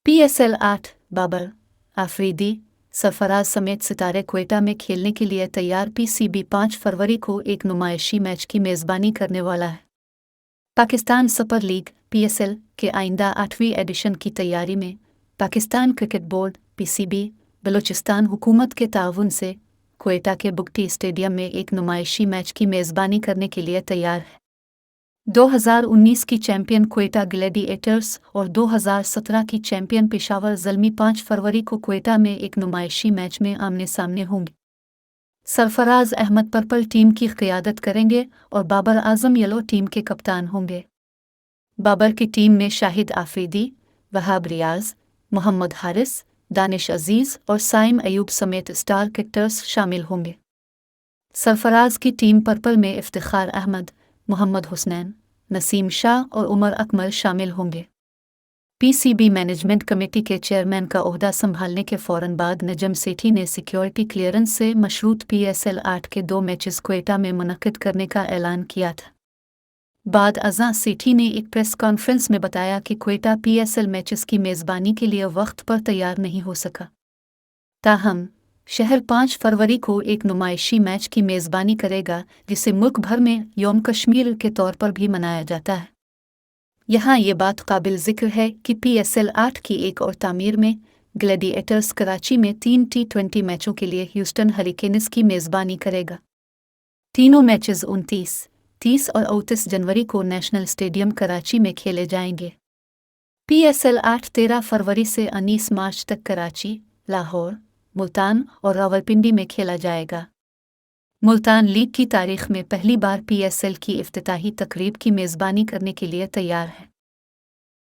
PSL 8 Babar Afridi Sarfaraz समेत सितारे क्वेटा में खेलने के लिए तैयार। PCB 5 फरवरी को एक नुमाइशी मैच की मेज़बानी करने वाला है। पाकिस्तान सुपर लीग PSL के आइंदा 8वीं एडिशन की तैयारी में Pakistan cricket board PCB Balochistan हुकूमत के ताउन से क्वेटा के बुगटी स्टेडियम में एक नुमाइशी मैच की मेज़बानी करने के लिए तैयार है। 2019 की चैंपियन क्वेटा ग्लैडिएटर्स और 2017 की चैंपियन पेशावर ज़ल्मी 5 फरवरी को क्वेटा में एक नुमाइशी मैच में आमने सामने होंगे। सरफराज अहमद पर्पल टीम की क़ियादत करेंगे और बाबर आज़म येलो टीम के कप्तान होंगे। बाबर की टीम में शाहिद आफरीदी, वहाब रियाज, मोहम्मद हारिस, दानिश अजीज़ और साइम अयूब समेत स्टार क्रिकेटर्स शामिल होंगे। सरफराज की टीम पर्पल में इफ्तिखार अहमद, मोहम्मद हुसनैन, नसीम शाह और उमर अकमल शामिल होंगे। PCB मैनेजमेंट कमेटी के चेयरमैन का ओहदा संभालने के फ़ौरन बाद नजम सेठी ने सिक्योरिटी क्लियरेंस से मशरूत PSL 8 के 2 मैचेस क्वेटा में मुनक्किद करने का ऐलान किया था। बाद अज़ां सेठी ने एक प्रेस कॉन्फ्रेंस में बताया कि क्वेटा PSL मैचेस की मेज़बानी के लिए वक्त पर तैयार नहीं हो सका। ताहम शहर 5 फरवरी को एक नुमाइशी मैच की मेज़बानी करेगा जिसे मुल्क भर में यौम कश्मीर के तौर पर भी मनाया जाता है। यहाँ ये बात काबिल ज़िक्र है कि PSL 8 की एक और तामीर में ग्लैडिएटर्स कराची में 3 T20 मैचों के लिए ह्यूस्टन हरिकेन्स की मेज़बानी करेगा। तीनों मैचेस 29, 30 और 29 जनवरी को नेशनल स्टेडियम कराची में खेले जाएंगे। PSL 8 13 फरवरी से 19 मार्च तक कराची, लाहौर, मुल्तान और रावलपिंडी में खेला जाएगा। मुल्तान लीग की तारीख में पहली बार PSL की इफ्तिताही तकरीब की मेज़बानी करने के लिए तैयार है।